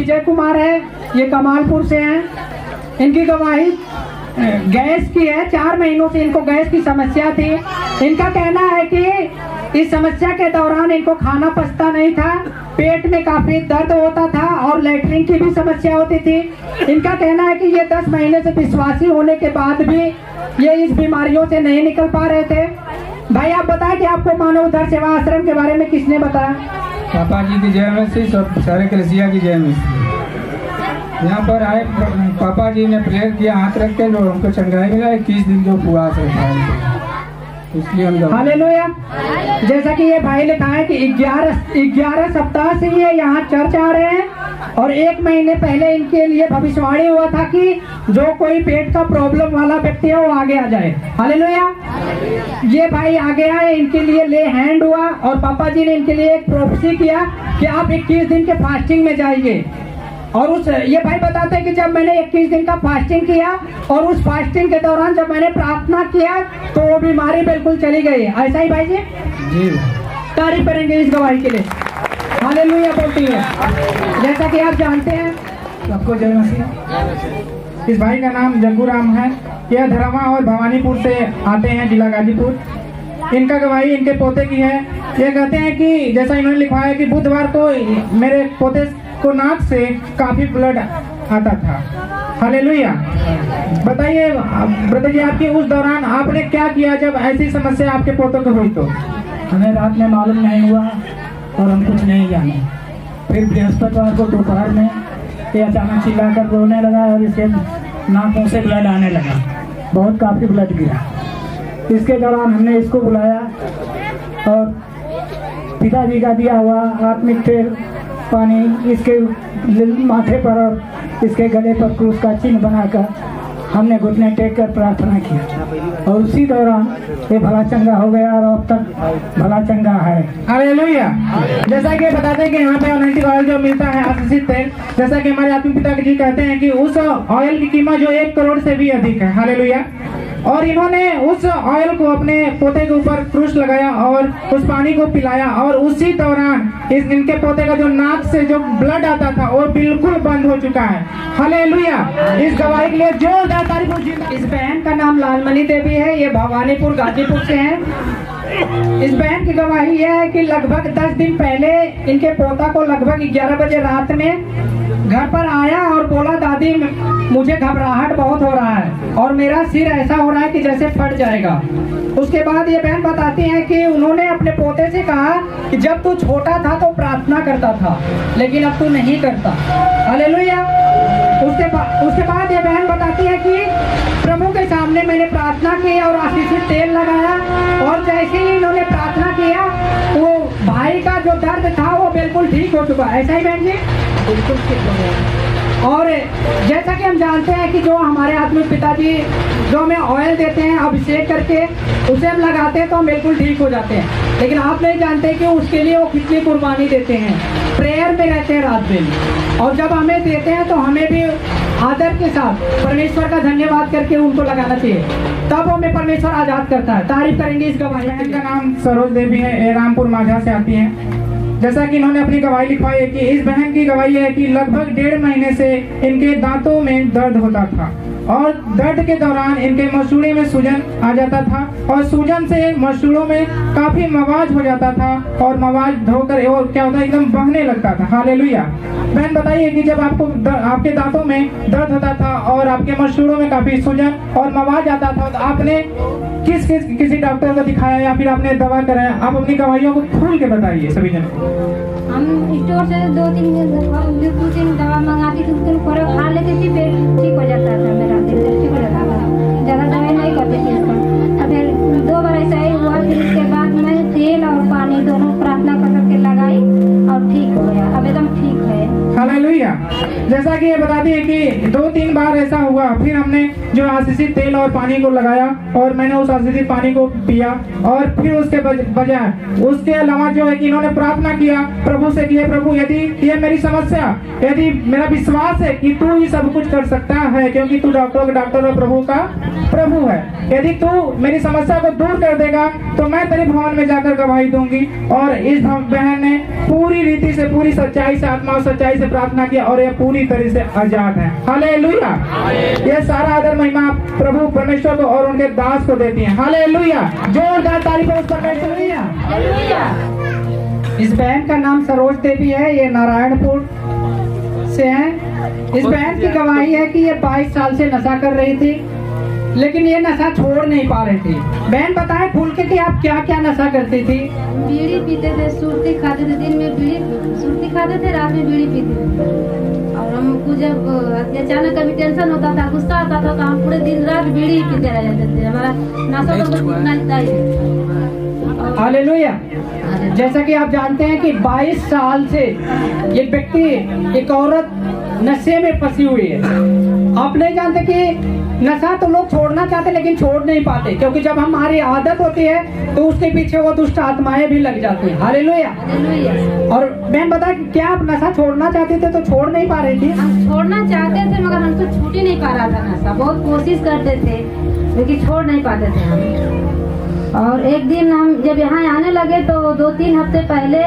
विजय कुमार है, ये कमालपुर से हैं। इनकी गवाही गैस की है। 4 महीनों से इनको गैस की समस्या थी। इनका कहना है कि इस समस्या के दौरान इनको खाना पचता नहीं था, पेट में काफी दर्द होता था और लैट्रिन की भी समस्या होती थी। इनका कहना है कि ये 10 महीने से विश्वासी होने के बाद भी ये इस बीमारियों से नहीं निकल पा रहे थे। भाई आप बताएं कि आपको मानव उद्धार सेवा आश्रम के बारे में किसने बताया? पापा जी की जय मसीह, सब सारे कलिसिया की जय मसीह। यहाँ पर आए, पापा जी ने प्रेयर किया हाथ रख के, जो हमको चंगाई मिला 21 दिन जो उपवास है, इसलिए हम हालेलुया। जैसा कि ये भाई लिखा है कि 11 सप्ताह से ये यहाँ चर्च आ रहे हैं और 1 महीने पहले इनके लिए भविष्यवाणी हुआ था कि जो कोई पेट का प्रॉब्लम वाला व्यक्ति है वो आगे आ जाए। हालेलुया। ये भाई आगे आए, इनके लिए ले हैंड हुआ और पापा जी ने इनके लिए एक प्रोफेसी किया कि आप 21 दिन के फास्टिंग में जाइए। और ये भाई बताते हैं कि जब मैंने 21 दिन का फास्टिंग किया और उस फास्टिंग के दौरान जब मैंने प्रार्थना किया तो वो बीमारी बिल्कुल चली गई। ऐसा ही भाई जी? जी। तारीफ करेंगे इस गवाही के लिए। हालेलुया बोलती है। जैसा कि आप जानते हैं, सबको जय मसीह। इस भाई का नाम जग्गू राम है। यह धरामा और भवानीपुर से आते हैं, जिला गाजीपुर। इनका गवाही इनके पोते की है। ये कहते हैं कि जैसा इन्होंने लिखवाया कि बुधवार को मेरे पोते को नाक से काफी ब्लड आता था। हालेलुया। बताइए ब्रदर जी, आपकी उस दौरान आपने क्या किया जब ऐसी समस्या आपके पोतों को हुई? तो हमें रात में मालूम नहीं हुआ और हम कुछ नहीं जाने। फिर बृहस्पतिवार को दोपहर में ये अचानक चिल्लाकर रोने लगा और इसके नाकों से ब्लड आने लगा, बहुत काफ़ी ब्लड गिरा। इसके दौरान हमने इसको बुलाया और पिताजी का दिया हुआ आत्मिक तेल पानी इसके माथे पर और इसके गले पर क्रूस का चिन्ह बनाकर हमने घुटने टेक कर प्रार्थना की और उसी दौरान ये भला चंगा हो गया और अब तक भला चंगा है। हालेलुया। जैसा कि बताते हैं कि यहाँ पे ऑनेटिक ऑयल जो मिलता है आशीषित तेल, जैसा कि हमारे आत्मिक पिता जी कहते हैं कि उस ऑयल की कीमत जो 1 करोड़ से भी अधिक है। हालेलुया। और इन्होंने उस ऑयल को अपने पोते के ऊपर क्रूस लगाया और उस पानी को पिलाया और उसी दौरान इनके पोते का जो नाक से जो ब्लड आता था वो बिल्कुल बंद हो चुका है। हालेलुया। इस गवाही के लिए जोरदार तारीफ हो। इस बहन का नाम लालमणि देवी है। ये भवानीपुर गाजीपुर से हैं। इस बहन की गवाही यह है कि लगभग 10 दिन पहले इनके पोता को लगभग 11 बजे रात में घर पर आया और बोला, दादी मुझे घबराहट बहुत हो रहा है और मेरा सिर ऐसा हो रहा है कि जैसे फट जाएगा। उसके बाद ये बहन बताती है कि उन्होंने अपने पोते से कहा कि जब तू छोटा था तो प्रार्थना करता था लेकिन अब तू नहीं करता। हालेलुया। उसके बाद ये बहन बताती है कि प्रभु के सामने मैंने प्रार्थना की और आशीषित तेल लगाया और जैसे ही इन्होंने प्रार्थना किया वो भाई का जो दर्द था वो बिल्कुल ठीक हो चुका। ऐसा ही बहन जी? बिल्कुल ठीक हो गया। और जैसा कि हम जानते हैं कि जो हमारे आत्मिक पिताजी जो हमें ऑयल देते हैं अभिषेक करके उसे हम लगाते हैं तो हम बिल्कुल ठीक हो जाते हैं, लेकिन आप नहीं जानते कि उसके लिए वो कितनी कुर्बानी देते हैं, प्रेयर में रहते हैं रात दिन। और जब हमें देते हैं तो हमें भी आदर के साथ परमेश्वर का धन्यवाद करके उनको लगाना चाहिए, तब हमें परमेश्वर आजाद करता है। तारीफ करेंगे इस गवाही। बहन का नाम सरोज देवी है, रामपुर माझा से आती हैं। जैसा कि इन्होंने अपनी गवाही लिखवाई है कि इस बहन की गवाही है कि लगभग 1.5 महीने से इनके दांतों में दर्द होता था और दर्द के दौरान इनके मसूड़े में सूजन आ जाता था और सूजन से मसूड़ों में काफी मवाज हो जाता था और मवाज धोकर और क्या होता है एकदम बहने लगता था। हालेलुया। बहन बताइए कि जब आपके दांतों में दर्द होता था और आपके मसूड़ों में काफी सूजन और मवाज आता था तो आपने किसी डॉक्टर को दिखाया या फिर आपने दवा कराया? आप अपनी गवाहियों को खोल के बताइए सभी जन। हम स्टोर से 2-3 दवा मंगाती थी, उसके ऊपर खा लेती थी, फिर ठीक हो जाता था, मेरा दिल ठीक हो जाता था, ज़्यादा दवाई नहीं करती थी इसका। फिर 2 बार ऐसा ही हुआ, फिर इसके बाद मैं तेल और पानी दोनों प्रार्थना कर करके लगाई और ठीक हो गया, अब एकदम ठीक है। हालेलुया। जैसा कि ये बताती है कि 2-3 बार ऐसा हुआ। फिर हमने जो आशीषित तेल और पानी को लगाया और मैंने उस आशीषित पानी को पिया और फिर उसके बजाय उसके अलावा जो है कि इन्होंने प्रार्थना किया प्रभु से कि प्रभु यदि ये मेरी समस्या, यदि मेरा विश्वास है कि तू ही सब कुछ कर सकता है, क्योंकि तू डॉक्टरों का डॉक्टर और प्रभु का प्रभु है, यदि तू मेरी समस्या को दूर कर देगा तो मैं तेरे भवन में जाकर गवाही दूंगी। और इस बहन ने पूरी रीति से, पूरी सच्चाई से, आत्मा और सच्चाई से प्रार्थना किया और यह पूरी तरह से आजाद है। हालेलुया। ये सारा आदर महिमा प्रभु परमेश्वर को और उनके दास को देती है। हालेलुया। जोरदार ताली उस परमेश्वर। इस बहन का नाम सरोज देवी है, ये नारायणपुर से है। इस बहन की गवाही है कि ये 22 साल से नशा कर रही थी, लेकिन ये नशा छोड़ नहीं पा रही थी। बहन बताएं खुल के कि आप क्या क्या नशा करती थी? बीड़ी पीते थे, सुर्ती खाते थे, दिन में बीड़ी सुर्ती खाते थे, रात में बीड़ी पीते थे। और हमको जब अचानक कभी टेंशन होता था, गुस्सा आता था, तो हम पूरे दिन रात बीड़ी पीते रह जाते थे। हमारा नशा तो छूटना चाहिए। हालेलुया। जैसा कि आप जानते हैं कि 22 साल से ये व्यक्ति, एक औरत नशे में फंसी हुई है। आप नहीं जानते कि नशा तो लोग छोड़ना चाहते लेकिन छोड़ नहीं पाते, क्योंकि जब हमारी आदत होती है तो उसके पीछे वो दुष्ट आत्माएं भी लग जाती हैं। हालेलुया। और बहन बता कि क्या आप नशा छोड़ना चाहते थे तो छोड़ नहीं पा रही थी? हम छोड़ना चाहते थे मगर हमसे छूट ही नहीं पा रहा था नशा। बहुत कोशिश करते थे लेकिन छोड़ नहीं पाते थे हम। और एक दिन हम जब यहाँ आने लगे तो 2-3 हफ्ते पहले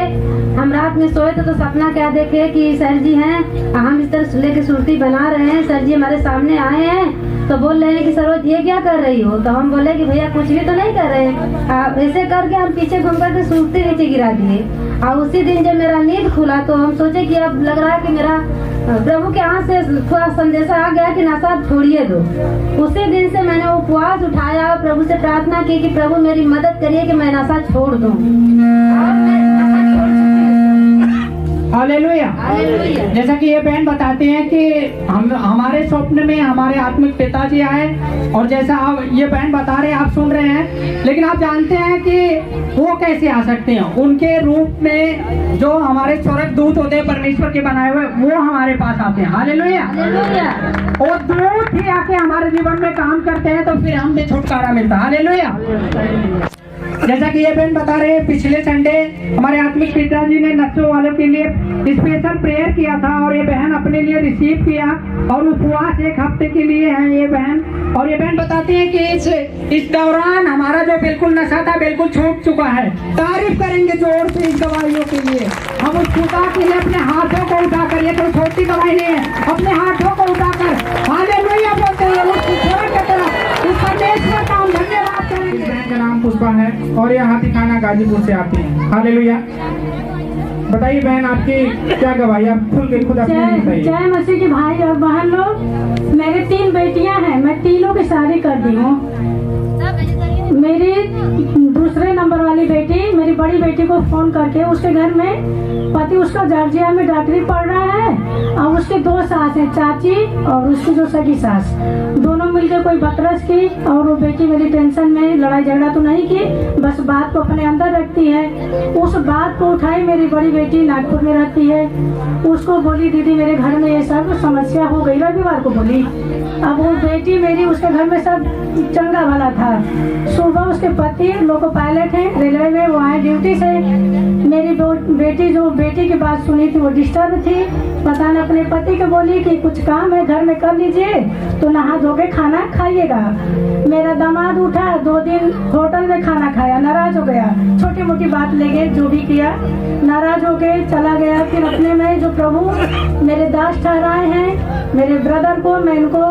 हम रात में सोए थे तो सपना क्या देखे कि सर जी हैं, हम इस तरह लेके सुर्ती बना रहे हैं, सर जी हमारे सामने आए हैं तो बोल रहे हैं कि सरोज ये क्या कर रही हो? तो हम बोले कि भैया कुछ भी तो नहीं कर रहे। ऐसे करके हम पीछे घूम करके सुर्ती नीचे गिरा दिए। और उसी दिन जब मेरा नींद खुला तो हम सोचे कि अब लग रहा है कि मेरा प्रभु के यहाँ से थोड़ा संदेशा आ गया कि नशा छोड़िए दो। उसी दिन से मैंने उपवास उठाया और प्रभु से प्रार्थना की कि प्रभु मेरी मदद करिए कि मैं नशा छोड़ दूं। हालेलुया। जैसा कि ये बहन बताते हैं कि हमारे स्वप्न में हमारे आत्मिक पिताजी आए, और जैसा आप ये बहन बता रहे हैं आप सुन रहे हैं, लेकिन आप जानते हैं कि वो कैसे आ सकते हैं? उनके रूप में जो हमारे स्वर्ग दूत होते हैं परमेश्वर के बनाए हुए, वो हमारे पास आते हैं। हालेलुया। और दूत ही आके हमारे जीवन में काम करते हैं तो फिर हम भी छुटकारा मिलता है। हालेलुया। जैसा कि ये बहन बता रहे हैं, पिछले संडे हमारे आत्मिक पिताजी ने नशों वालों के लिए स्पेशल प्रेयर किया था और ये बहन अपने लिए रिसीव किया और उपवास 1 हफ्ते के लिए है ये बहन। और ये बहन बताती है कि इस दौरान हमारा जो बिल्कुल नशा था बिल्कुल छूट चुका है। तारीफ करेंगे जोर से इस गवाहियों के लिए। हम उस खुदा के लिए अपने हाथों को उठाकर, ये कोई छोटी गवाही नहीं है, अपने हाथों को उठाकर हालेलुया बोलते हैं उस परमेश्वर का हम धन्यवाद करेंगे। इस बहन का नाम पुष्पा है और यह हाथीखाना गाजीपुर से आती है। हालेलुया। बताइए बहन आपकी क्या गवाही, आप खुल के खुद अपनी बताइए। जय मसीह के भाई और बहन लोग, मेरी 3 बेटियां हैं, मैं तीनों की शादी कर दी हूँ। मेरी दूसरे नंबर वाली बेटी, मेरी बड़ी बेटी को फोन करके उसके घर में पति उसका जॉर्जिया में डॉक्टरी पढ़ रहा है और उसके 2 सास हैं, चाची और उसकी जो सगी सास, दोनों मिलकर कोई बतरस की। और वो बेटी मेरी टेंशन में, लड़ाई झगड़ा तो नहीं की, बस बात को अपने अंदर रखती है। उस बात को उठाई मेरी बड़ी बेटी नागपुर में रहती है, उसको बोली दीदी मेरे घर में ये सब समस्या हो गई, रविवार को बोली। अब वो बेटी मेरी, उसके घर में सब चंगा भला था। सुबह उसके पति लोको पायलट है रेलवे में, वो आए ड्यूटी से। मेरी बेटी जो बेटी की बात सुनी थी वो डिस्टर्ब थी, पता न अपने पति को बोली कि कुछ काम है घर में कर लीजिए तो नहा धो के खाना खाइएगा। मेरा दामाद उठा, 2 दिन होटल में खाना खाया, नाराज हो गया, छोटी मोटी बात लेके जो भी किया नाराज हो गए, चला गया। फिर अपने में जो प्रभु मेरे दास ठहराए हैं, मेरे ब्रदर को मैं इनको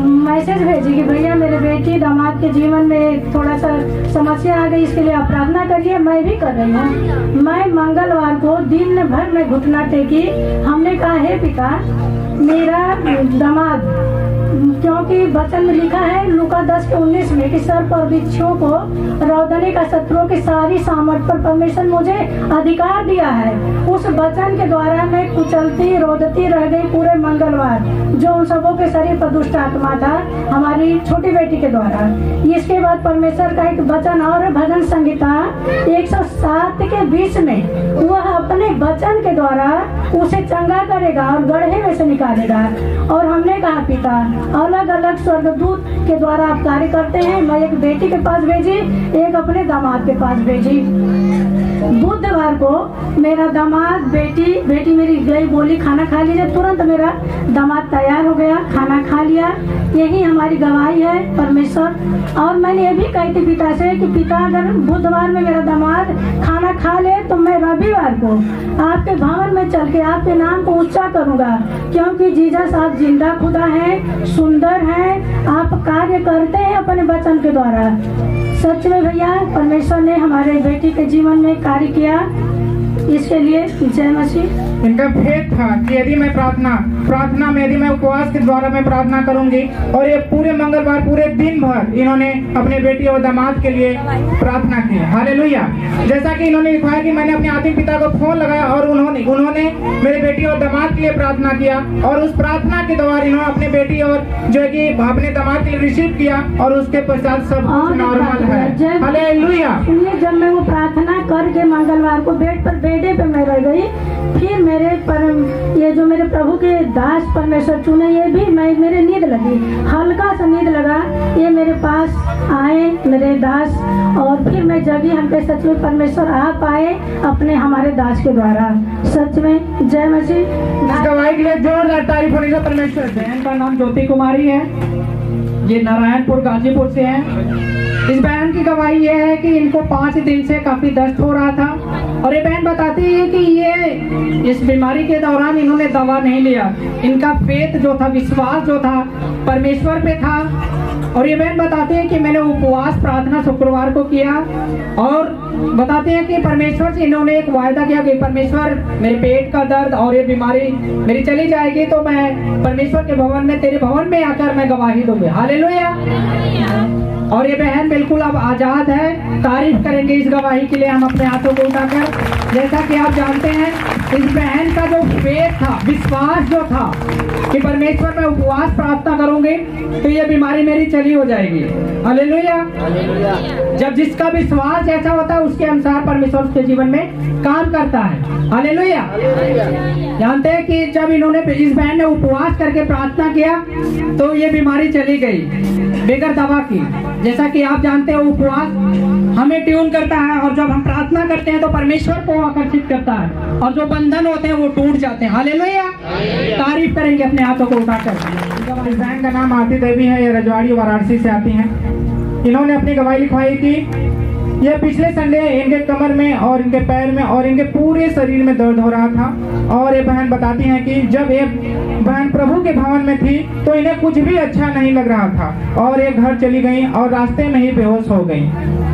मैसेज भेजी कि भैया मेरे बेटी दामाद के जीवन में थोड़ा सा समस्या आ गई, इसके लिए आप प्रार्थना करिए। मैं भी कर रही हूँ। मैं मंगलवार को दिन भर में घुटना टेकी, हमने कहा हे पिता मेरा दामाद, क्योंकि क्योंकि वचन में लिखा है लूका 10:19 में कि सर्प और बिच्छुओं को रौदने का शत्रुओं की सारी सामर्थ पर परमेश्वर मुझे अधिकार दिया है। उस वचन के द्वारा मैं कुचलती रोदती रह गई पूरे मंगलवार, जो उन सबों के शरीर पर दुष्ट आत्मा था, हमारी छोटी बेटी के द्वारा। इसके बाद परमेश्वर का एक वचन और भजन संहिता 107 के 20 में वह अपने वचन के द्वारा उसे चंगा करेगा और गड्ढे में से निकालेगा। और हमने कहा पिता, अलग अलग स्वर्गदूत के द्वारा आप कार्य करते हैं। मैं एक बेटी के पास भेजी, एक अपने दामाद के पास भेजी। बुधवार को मेरा दामाद बेटी मेरी गई, बोली खाना खा लीजिए। तुरंत मेरा दामाद तैयार हो गया, खाना खा लिया। यही हमारी गवाही है परमेश्वर। और मैंने ये भी कही थी पिता से कि पिता, अगर बुधवार में मेरा दामाद खाना खा ले तो मैं रविवार को आपके भवन में चल के आपके नाम को ऊंचा करूंगा, क्योंकि जीसस आप जिंदा खुदा हैं, सुंदर हैं, आप कार्य करते हैं अपने वचन के द्वारा। सच में भैया परमेश्वर ने हमारे बेटी के जीवन में कार्य किया, इसके लिए जय मसीह। इनका फेथ था कि यदि मैं प्रार्थना में यदि मैं उपवास के द्वारा मैं प्रार्थना करूंगी, और ये पूरे मंगलवार पूरे दिन भर इन्होंने अपने बेटी और दामाद के लिए प्रार्थना की। हालेलुया। जैसा कि इन्होंने लिखा है कि मैंने अपने आत्मिक पिता को फोन लगाया और उन्होंने मेरे बेटी और दामाद के लिए प्रार्थना किया, और उस प्रार्थना के द्वारा इन्होंने अपने बेटी और जो है कि अपने दामाद के लिए रिसीव किया, और उसके पश्चात सब नॉर्मल है। हालेलुया। जब मैं वो प्रार्थना करके मंगलवार को बेडे पे मैं रह गई, फिर ये जो मेरे प्रभु के दास परमेश्वर चुने, ये भी मेरे नींद लगी, हल्का सा नींद लगा, ये मेरे पास आए मेरे दास, और फिर मैं जगी। हम पे सच में परमेश्वर आप आए अपने हमारे दास के द्वारा। सच में जय मसीह। गवाही के लिए जोरदार तारीफ होनी चाहिए परमेश्वर। बहन का नाम ज्योति कुमारी है, ये नारायणपुर गाजीपुर से है। इस बहन की गवाही ये है कि इनको 5 दिन से काफी दर्द हो रहा था, और ये बहन बताती है कि ये इस बीमारी के दौरान इन्होंने दवा नहीं लिया। इनका फेथ जो था, विश्वास जो था परमेश्वर पे था। और ये बहन बताते हैं कि मैंने उपवास प्रार्थना शुक्रवार को किया, और बताते हैं कि परमेश्वर से इन्होंने एक वायदा किया कि परमेश्वर मेरे पेट का दर्द और ये बीमारी मेरी चली जाएगी तो मैं परमेश्वर के भवन में, तेरे भवन में आकर मैं गवाही दूंगी। हालेलुया। और ये बहन बिल्कुल अब आजाद है। तारीफ करेंगे इस गवाही के लिए हम अपने हाथों को उठाकर। जैसा कि आप जानते हैं, इस बहन का जो फेथ था, विश्वास जो था कि परमेश्वर मैं उपवास प्रार्थना करूंगी तो ये बीमारी मेरी चली हो जाएगी। हालेलुया। जब जिसका विश्वास ऐसा होता है उसके अनुसार परमेश्वर उसके जीवन में काम करता है। हालेलुया। जानते हैं कि जब इन्होंने, इस बहन ने उपवास करके प्रार्थना किया तो ये बीमारी चली गई बेगर दवा की। जैसा कि आप जानते हैं, उपवास हमें ट्यून करता है, और जब हम प्रार्थना करते हैं तो परमेश्वर को आकर्षित करता है, और जो बंधन होते हैं वो टूट जाते हैं। हालेलुया। तारीफ करेंगे अपने हाथों को उठाकर। इस बहन का नाम आरती देवी है, ये रजवाड़ी वाराणसी से आती हैं। इन्होंने अपनी गवाही लिखवाई कि ये पिछले संडे इनके कमर में और इनके पैर में और इनके पूरे शरीर में दर्द हो रहा था। और ये बहन बताती हैं कि जब ये बहन प्रभु के भवन में थी तो इन्हें कुछ भी अच्छा नहीं लग रहा था, और ये घर चली गई और रास्ते में ही बेहोश हो गई।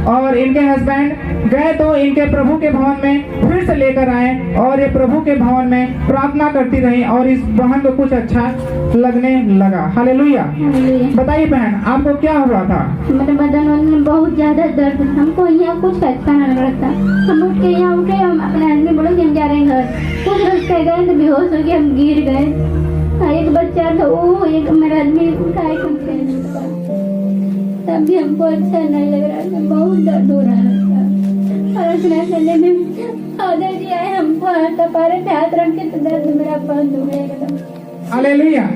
और इनके हस्बैंड गए तो इनके प्रभु के भवन में फिर से लेकर आए, और ये प्रभु के भवन में प्रार्थना करती रही, और इस बहन को कुछ अच्छा लगने लगा। हालेलुया। बताइए बहन, आपको क्या हुआ था? मेरे बदन में बहुत ज्यादा दर्द, हमको यहाँ कुछ अच्छा नहीं लग रहा था। हम उठ के यहाँ उठे, हम अपने आदमी बोले कि हम जा रहे हैं घर। कुछ रास्ते गए तो बेहोश हो गए, हम गिर गए। एक बच्चा था, वो एक मेरा आदमी उठाए, तब भी हमको अच्छा नहीं लग रहा था, बहुत दर्द हो रहा था। और इतना करने में फादर जी आए, हमको हाथ पा रहे थे, हाथ रख के तो दर्द मेरा बंद हो गया एकदम। हालेलुया।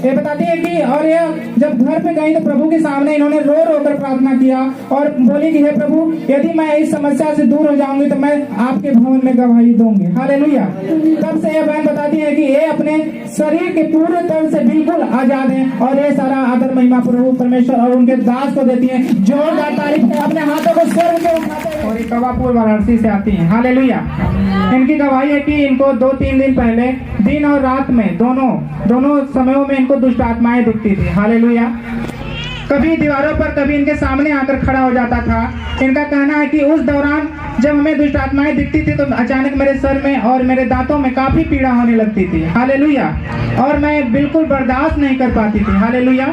ये बताती है कि और ये जब घर पे गई तो प्रभु के सामने इन्होंने रो रो कर प्रार्थना किया और बोली कि हे प्रभु, यदि मैं इस समस्या से दूर हो जाऊंगी तो मैं आपके भवन में गवाही दूंगी। हालेलुया। तब से ये बहन बताती है कि ये अपने शरीर के पूरे तरह से बिल्कुल आजाद है, और ये सारा आदर महिमा प्रभु परमेश्वर और उनके दास को देती है। जोरदार तारीफ। अपने हाथों को स्वर्ग में उठाते हैं। और ये कवापुर वाराणसी से आती है। हालेलुया। इनकी गवाही है कि इनको 2-3 दिन पहले दिन और रात में दोनों समयों में इनको दुष्ट आत्माएं दिखती थी। हालेलुया। कभी दीवारों पर, कभी इनके सामने आकर खड़ा हो जाता था। इनका कहना है कि उस दौरान जब हमें दुष्ट आत्माएं दिखती थी तो अचानक मेरे सर में और मेरे दांतों में काफी पीड़ा होने लगती थी। हालेलुया। और मैं बिल्कुल बर्दाश्त नहीं कर पाती थी। हालेलुया।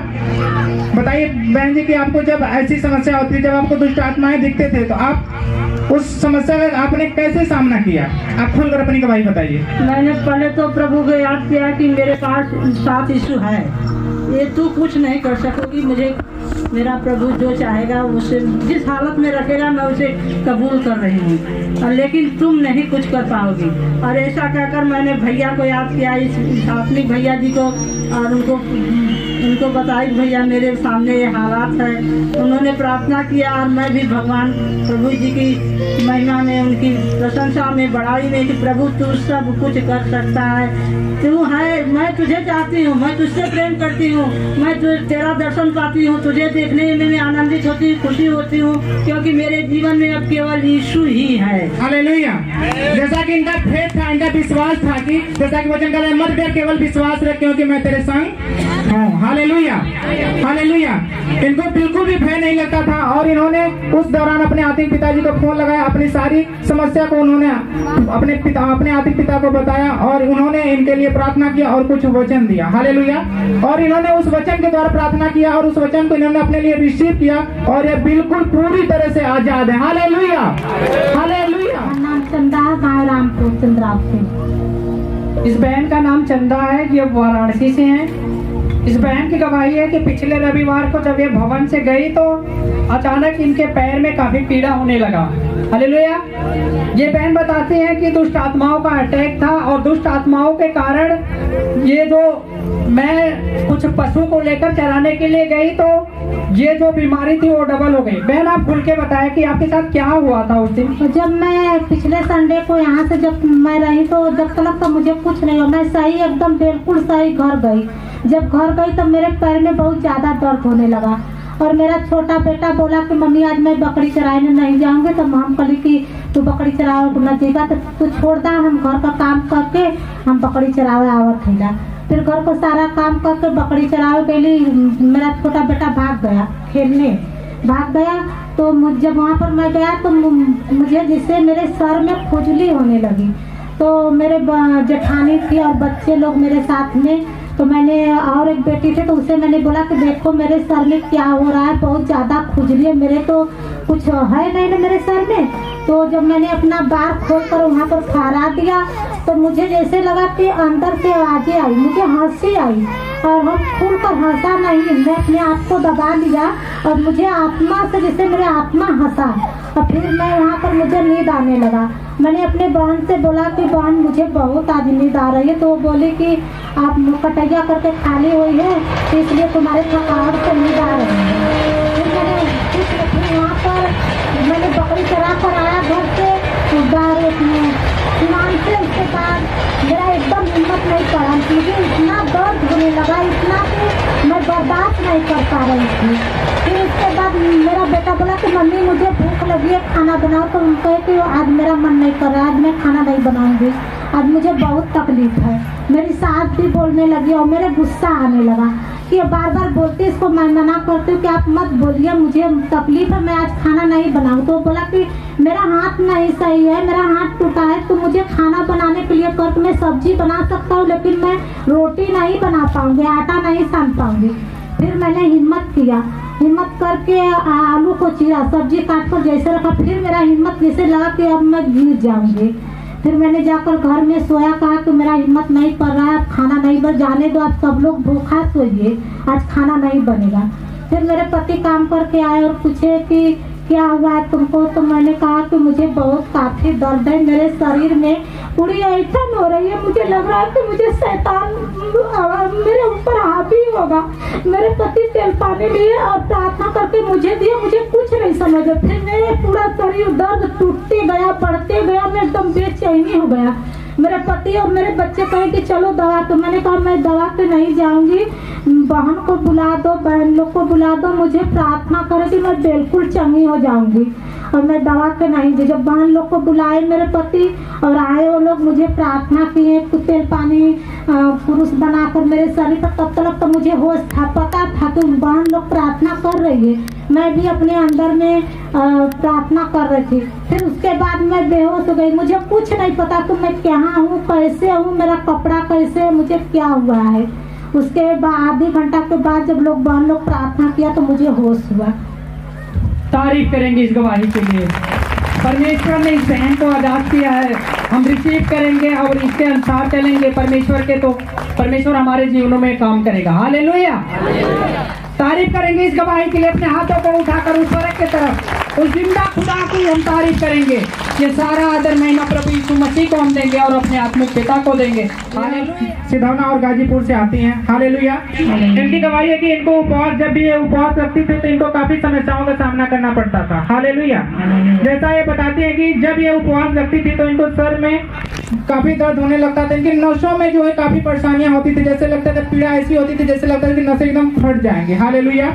बताइए बहन जी कि आपको जब ऐसी समस्या होती है, जब आपको दुष्ट आत्माएं दिखते थे तो आप उस समस्या का आपने कैसे सामना किया? आप खुलकर अपनी गवाही बताइए। मैंने पहले तो प्रभु को याद किया कि मेरे पास 7 यीशु है, ये तू कुछ नहीं कर सकोगी, मुझे मेरा प्रभु जो चाहेगा उसे जिस हालत में रखेगा मैं उसे कबूल कर रही हूँ, और लेकिन तुम नहीं कुछ कर पाओगी। और ऐसा कहकर मैंने भैया को याद किया, इस आत्मिक भैया जी को, और उनको बताई भैया मेरे सामने ये हालात है। उन्होंने प्रार्थना किया और मैं भी भगवान प्रभु जी की महिमा में, उनकी प्रशंसा में, बड़ाई में कि प्रभु तू सब कुछ कर सकता है, तू है, मैं तुझे चाहती हूँ, मैं तुझसे प्रेम करती हूँ, मैं तेरा दर्शन पाती हूँ, तुझे देखने में मैं आनंदित होती, खुशी होती हूँ, क्योंकि मेरे जीवन में अब केवल यीशु ही है। हालेलुया। जैसा कि इनका फेथ था, इनका विश्वास था कि जैसा कि वचन कह रहा है, मत डर, केवल विश्वास रख क्योंकि मैं तेरे संग हूँ। हालेलुया। हालेलुया। इनको बिल्कुल भी भय नहीं लगता था और इन्होंने उस दौरान अपने आत्मिक पिताजी को फोन लगाया, अपनी सारी समस्या को उन्होंने अपने आत्मिक पिता को बताया और उन्होंने इनके लिए प्रार्थना किया और कुछ वचन दिया। हालेलुया। और इन्होंने उस वचन के द्वारा प्रार्थना किया और उस वचन को इन्होंने अपने लिए रिसीव किया और ये बिल्कुल पूरी तरह से आजाद है। हालेलुया। हालेलुया। नाम चंदा गाँव रामपुर चंद्रावती। इस बहन का नाम चंदा है, ये वाराणसी से हैं। इस बहन की गवाही है कि पिछले रविवार को जब ये भवन से गई तो अचानक इनके पैर में काफी पीड़ा होने लगा। हालेलुया। ये बहन बताती हैं कि दुष्ट आत्माओं का अटैक था और दुष्ट आत्माओं के कारण ये जो मैं कुछ पशु को लेकर चराने के लिए गई तो ये जो बीमारी थी वो डबल हो गई। बहन आप खुल के बताया कि आपके साथ क्या हुआ था उस दिन? तो जब मैं पिछले संडे को यहाँ से जब मैं रही तो जब तक तो मुझे कुछ नहीं हुआ, मैं सही एकदम बिल्कुल सही घर गई। जब घर गई तो मेरे पैर में बहुत ज्यादा दर्द होने लगा और मेरा छोटा बेटा बोला कि मम्मी आज मैं बकरी चराने नहीं जाऊंगी। तो हम कही कि तू बकरी चरावे न देगा तो तू छोड़ दा, हम घर का काम करके हम बकरी चरावे आवत है। फिर घर को सारा काम करके बकरी चरावे के लिए मेरा छोटा बेटा भाग गया, खेलने भाग गया। तो जब वहाँ पर मैं गया तो मुझे जिससे मेरे सर में खुजली होने लगी। तो मेरे जेठानी थी और बच्चे लोग मेरे साथ में, तो मैंने और एक बेटी थी तो उसे मैंने बोला कि देखो मेरे सर में क्या हो रहा है, बहुत ज़्यादा खुजली है, मेरे तो कुछ है नहीं ना मेरे सर में। तो जब मैंने अपना बार खोल कर वहाँ पर फहरा दिया तो मुझे जैसे लगा कि अंदर से आवाज़ें आई, मुझे हंसी आई और हम खुल कर हंसा नहीं, मैं अपने आप को दबा लिया और मुझे आत्मा से जैसे मेरे आत्मा हंसा और फिर मैं वहाँ पर मुझे नींद आने लगा। मैंने अपने बहन से बोला कि बहन मुझे बहुत आज नींद आ रही है। तो वो बोली कि आप कटैया करके खाली हुई है इसलिए तुम्हारे थकावट से नींद आ रही है। फिर वहाँ पर मैंने बकरी चरा कर आया घर से ईमान से। उसके बाद मेरा एकदम हिम्मत नहीं पड़ा, मुझे इतना दर्द होने लगा, इतना कि मैं बर्दाश्त नहीं कर पा रही थी। फिर उसके बाद मेरा बेटा बोला कि मम्मी मुझे भूख लगी है खाना बनाओ। तो हम कहे कि आज मेरा मन नहीं कर रहा, आज मैं खाना नहीं बनाऊंगी, आज मुझे बहुत तकलीफ है। मेरी सास भी बोलने लगी और मेरे गुस्सा आने लगा कि बार बार बोलती, इसको मैं मना करती हूँ कि आप मत बोलिए, मुझे तकलीफ है, मैं आज खाना नहीं बनाऊँ। तो बोला कि मेरा हाथ नहीं सही है, मेरा हाथ टूटा है, तो मुझे खाना बनाने के लिए कर मैं सब्जी बना सकता हूँ लेकिन मैं रोटी नहीं बना पाऊँगी, आटा नहीं सान पाऊँगी। फिर मैंने हिम्मत किया, हिम्मत करके आलू को चीरा, सब्जी काट कर जैसे रखा। फिर मेरा हिम्मत जैसे लगा कि अब मैं गिर जाऊँगी। फिर मैंने जाकर घर में सोया, कहा कि मेरा हिम्मत नहीं पड़ रहा है, अब खाना नहीं बन, जाने दो, आप सब लोग भूखा सोइए, आज खाना नहीं बनेगा। फिर मेरे पति काम करके आए और पूछे कि क्या हुआ है तुमको? तो मैंने कहा कि मुझे बहुत काफ़ी दर्द है, मेरे शरीर में पूरी ऐठन हो रही है, मुझे लग रहा है कि मुझे शैतान मेरे ऊपर हावी होगा। मेरे पति तेल पानी लिए और प्रार्थना करके मुझे दिए, मुझे कुछ नहीं समझ। फिर मेरे पूरा शरीर दर्द टूटते गया, बढ़ते गया, मैं एकदम बेचैनी हो गया। मेरे पति और मेरे बच्चे कहे कि चलो दवा। तो मैंने कहा मैं दवा पे नहीं जाऊंगी, बहन को बुला दो, बहन लोग को बुला दो, मुझे प्रार्थना करो कि मैं बिल्कुल चंगी हो जाऊंगी। और मैं दवा के नहीं दी। जब बहन लोग को बुलाए मेरे पति और आए, वो लोग मुझे प्रार्थना किए, तेल पानी पुरुष बनाकर मेरे शरीर पर, तब तक तो मुझे होश था, पता था कि बहन लोग प्रार्थना कर रही है। मैं भी अपने अंदर में प्रार्थना कर रही थी। फिर उसके बाद मैं बेहोश हो गई। मुझे कुछ नहीं पता कि मैं कहाँ हूँ, कैसे हूँ, मेरा कपड़ा कैसे है, मुझे क्या हुआ है। उसके बाद आधे घंटा के बाद जब लोग बहन लोग प्रार्थना किया तो मुझे होश हुआ। तारीफ करेंगे इस गवाही के लिए। परमेश्वर ने इस बहन को आजाद किया है, हम रिसीव करेंगे और इसके अनुसार चलेंगे परमेश्वर के, तो परमेश्वर हमारे जीवनों में काम करेगा। हालेलुया। तारीफ करेंगे इस गवाही के लिए। अपने हाथों को उठाकर उस वर्ग की तरफ, उस जिंदा खुदा की हम तारीफ करेंगे। ये सारा आदर महिमा प्रभु यीशु मसीह को हम देंगे और अपने आत्मिक पिता को देंगे। सिधौना और गाजीपुर से आती हैं। हालेलुया। इनकी गवाही है कि इनको उपवास, जब भी ये उपवास रखती थी तो इनको काफी समस्याओं का सामना करना पड़ता था। हालेलुया। जैसा ये बताती है कि जब ये उपवास रखती थी तो इनको सर में काफी दर्द होने लगता था, इनकी नसों में जो है काफी परेशानियां होती थी, जैसे लगता था पीड़ा ऐसी होती थी जैसे लगता था कि नसें एकदम फट जाएंगे। हालेलुया।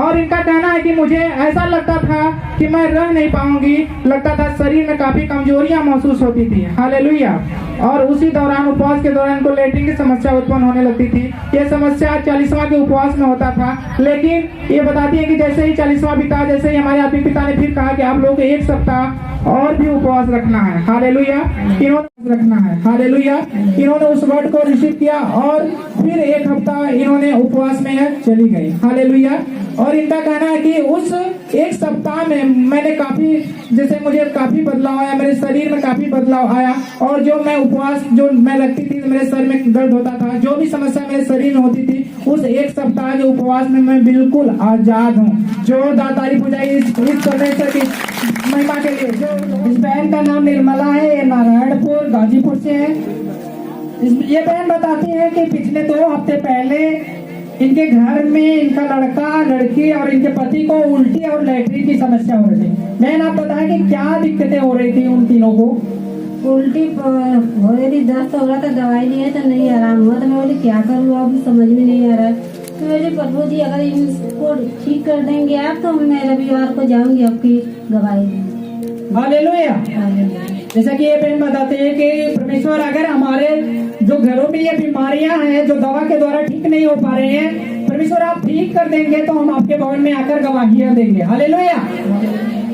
और इनका कहना है कि मुझे ऐसा लगता था कि मैं रह नहीं पाऊंगी, लगता था शरीर में काफी कमजोरियां महसूस होती थी। हालेलुया। और उसी दौरान, उपवास के दौरान इनको लेटरिन की समस्या उत्पन्न होने लगती थी। ये समस्या 40वां के उपवास में होता था, लेकिन ये बताती है कि जैसे ही 40वां बीता, जैसे ही हमारे आत्मिक पिता ने फिर कहा कि आप लोग 1 सप्ताह और भी उपवास रखना है। हालेलुया। इन्होंने रखना है। हालेलुया। इन्होंने उस वर्ड को रिसीव किया और फिर 1 हफ्ता इन्होंने उपवास में चली गई। हालेलुया। और इनका कहना है कि उस 1 सप्ताह में मैंने काफी, जैसे मुझे काफी बदलाव आया, मेरे शरीर में काफी बदलाव आया। और जो मैं उपवास जो मैं रखती थी, मेरे सर में दर्द होता था, जो भी समस्या मेरे शरीर में होती थी, उस 1 सप्ताह के उपवास में मैं बिल्कुल आजाद हूँ। जोरदार तारीफ हो जाए इस परमेश्वर की महिमा के लिए। इस बहन का नाम निर्मला है, ये नारायणपुर गाजीपुर से है। ये बहन बताती है कि पिछले 2 हफ्ते पहले इनके घर में इनका लड़का, लड़की और इनके पति को उल्टी और लैट्रिन की समस्या हो रही थी। बहन आप बताएं कि क्या दिक्कतें हो रही थी उन तीनों को? उल्टी हो रही थी, दर्द हो रहा था, दवाई लिए तो नहीं आराम हुआ। तो मैं बोली क्या करूँ, अभी समझ में नहीं आ रहा है। तो मेरे प्रभु जी अगर इसको ठीक कर देंगे आप, तो मैं रविवार को जाऊंगी आपकी गवाही। हालेलुया। जैसा कि ये बहन बताते हैं कि परमेश्वर अगर हमारे जो घरों में ये बीमारियां हैं जो दवा के द्वारा ठीक नहीं हो पा रहे हैं, परमेश्वर आप ठीक कर देंगे तो हम आपके भवन में आकर गवाहियां देंगे। हालेलुया।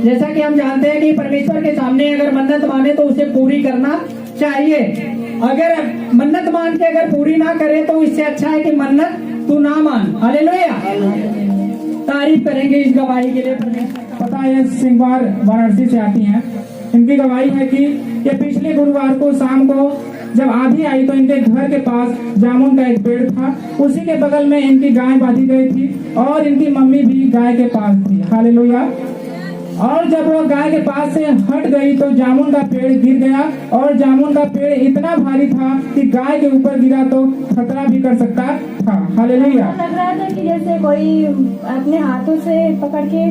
जैसा कि हम जानते हैं कि परमेश्वर के सामने अगर मन्नत माने तो उसे पूरी करना चाहिए। अगर मन्नत मान के अगर पूरी ना करे तो इससे अच्छा है कि मन्नत तू ना मान। हालेलुया। तारीफ करेंगे इस गवाही के लिए परमेश्वर। पता है सिंहवार वाराणसी से आती हैं। इनकी गवाही है कि ये पिछले गुरुवार को शाम को जब आंधी आई तो इनके घर के पास जामुन का एक पेड़ था, उसी के बगल में इनकी गाय बांधी गई थी और इनकी मम्मी भी गाय के पास थी। हालेलुया। और जब वो गाय के पास से हट गई तो जामुन का पेड़ गिर गया और जामुन का पेड़ इतना भारी था कि गाय के ऊपर गिरा तो खतरा भी कर सकता था। हालेलुया। लग रहा था कि जैसे कोई अपने हाथों से पकड़ के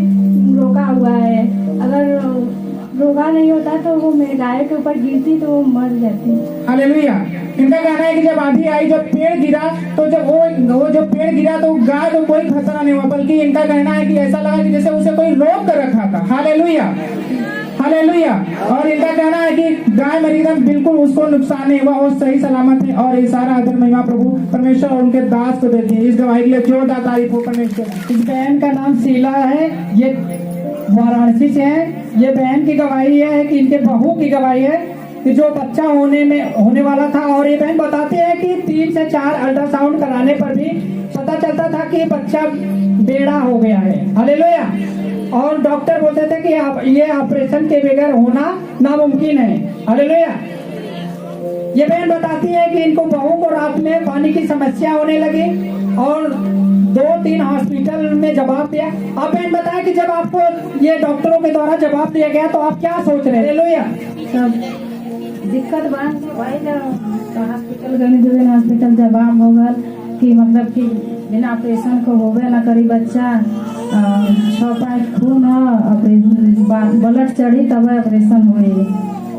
रोका हुआ है। अगर रोका नहीं होता तो वो मेरे गाय के ऊपर गिरती तो वो मर जाती। हालेलुया। इनका कहना है कि जब आंधी आई, जब पेड़ गिरा, तो जब वो जब पेड़ गिरा तो गाय को कोई खतरा नहीं हुआ, बल्कि इनका कहना है कि ऐसा लगा कि जैसे उसे कोई रोक कर रखा था। हालेलुया। हालेलुया। और इनका कहना है कि गाय मरी एकदम बिल्कुल उसको नुकसान नहीं हुआ और सही सलामत है। और ये सारा आदर महिमा प्रभु परमेश्वर और उनके दास को देते हैं। इस गवाही के लिए जोरदार तारीफ हो परमेश्वर। इस बहन का नाम शीला है, ये वाराणसी से है। ये बहन की गवाही है कि इनके बहू की गवाही है कि जो बच्चा होने वाला था। और ये बहन बताती है कि 3 से 4 अल्ट्रासाउंड कराने पर भी पता चलता था कि बच्चा बेड़ा हो गया है। हालेलुया। और डॉक्टर बोलते थे कि ये ऑपरेशन के बगैर होना नामुमकिन है। हालेलुया। ये बहन बताती है कि इनको बहू को रात में पानी की समस्या होने लगी और 2-3 हॉस्पिटल में जवाब दिया। आप बहन बताएं कि जब आपको ये डॉक्टरों के द्वारा जवाब दिया गया तो आप क्या सोच रहे हैं? हालेलुया। दिक्कत बन हॉस्पिटल गई, 2 हॉस्पिटल जवाब हो गल कि मतलब कि बिना ऑपरेशन को होवे ना करी बच्चा, 6 पॉइंट खून है, ब्लड चढ़ी तब ऑपरेशन हुई।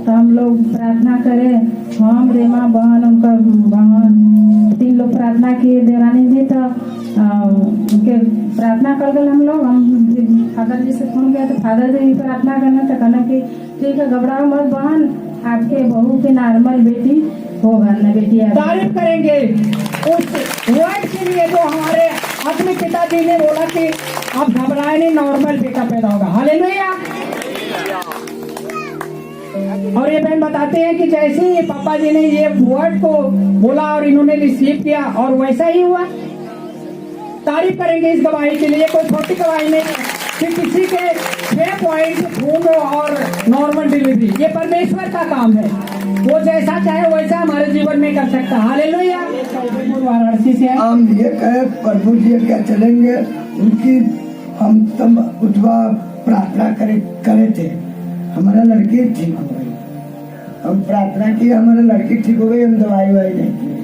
तो हम लोग प्रार्थना करें, हम रेमा बहन, उनका बहन, 3 लोग प्रार्थना किए। देवरानी जी तो के प्रार्थना कर गए हम लोग। हम फादर जी से फोन किया तो फादर जी भी प्रार्थना करना तो कहना कि ठीक है, घबराओ मत बहन, आपके बहू के नॉर्मल बेटी होगा ना बेटी। तारीफ करेंगे उस वर्ड के लिए जो हमारे अपने पिताजी ने बोला कि आप घबराए नहीं, नॉर्मल बेटा पैदा होगा। हालेलुया। और ये बहन बताते हैं कि जैसे ही पापा जी ने ये वर्ड को बोला और इन्होंने रिसीव किया और वैसा ही हुआ। तारीफ करेंगे इस गवाही के लिए। कोई छोटी गवाही नहीं है कि किसी के 6 पॉइंट खून हो और नॉर्मल डिलीवरी। ये परमेश्वर का काम है, वो जैसा चाहे वैसा हमारे जीवन में कर सकता है। हालेलुया। वाराणसी से हम ये कहे प्रभु जी क्या चलेंगे, उनकी हम तब उठवा प्रार्थना करे थे, हमारा लड़की ठीक हो गई। हम प्रार्थना की, हमारा लड़की ठीक हो गई। हम दवाई नहीं किए,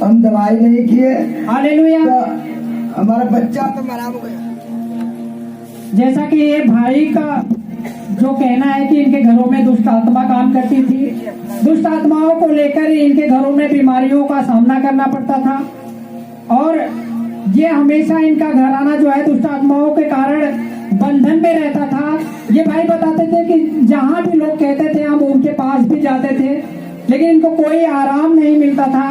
हम दवाई नहीं किए। हालेलुया। तो हमारा बच्चा तो मरा हो गया। जैसा कि ये भाई का जो कहना है कि इनके घरों में दुष्ट आत्मा काम करती थी, दुष्ट आत्माओं को लेकर इनके घरों में बीमारियों का सामना करना पड़ता था और ये हमेशा इनका घराना जो है दुष्ट आत्माओं के कारण बंधन में रहता था। ये भाई बताते थे कि जहाँ भी लोग कहते थे हम उनके पास भी जाते थे, लेकिन इनको कोई आराम नहीं मिलता था।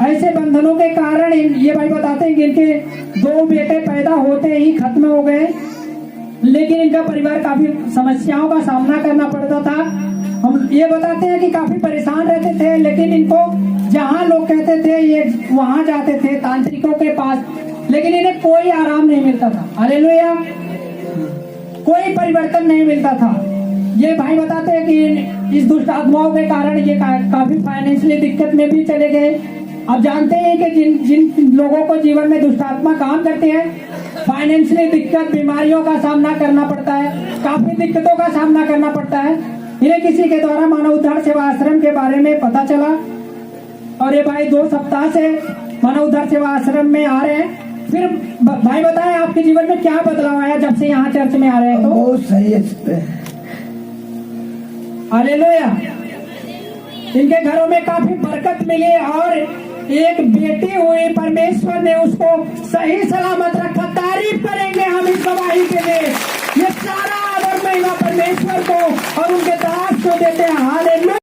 ऐसे बंधनों के कारण ये भाई बताते हैं कि इनके 2 बेटे पैदा होते ही खत्म हो गए, लेकिन इनका परिवार काफी समस्याओं का सामना करना पड़ता था। हम ये बताते हैं कि काफी परेशान रहते थे, लेकिन इनको जहाँ लोग कहते थे ये वहां जाते थे तांत्रिकों के पास, लेकिन इन्हें कोई आराम नहीं मिलता था। हालेलुया। कोई परिवर्तन नहीं मिलता था। ये भाई बताते हैं कि इस दुष्ट आत्माओं के कारण ये काफी फाइनेंशियली दिक्कत में भी चले गए। अब जानते हैं कि जिन लोगों को जीवन में दुष्ट आत्मा काम करते हैं, फाइनेंशियली दिक्कत, बीमारियों का सामना करना पड़ता है, काफी दिक्कतों का सामना करना पड़ता है। इन्हें किसी के द्वारा मानव उद्धार सेवा आश्रम के बारे में पता चला और ये भाई 2 सप्ताह से मानव उद्धार सेवा आश्रम में आ रहे हैं। फिर भाई बताएं आपके जीवन में क्या बदलाव आया जब से यहाँ चर्च में आ रहे हैं? तो बहुत सही है। हालेलुया। इनके घरों में काफी बरकत मिली और एक बेटी हुई, परमेश्वर ने उसको सही सलामत रखा। तारीफ करेंगे हम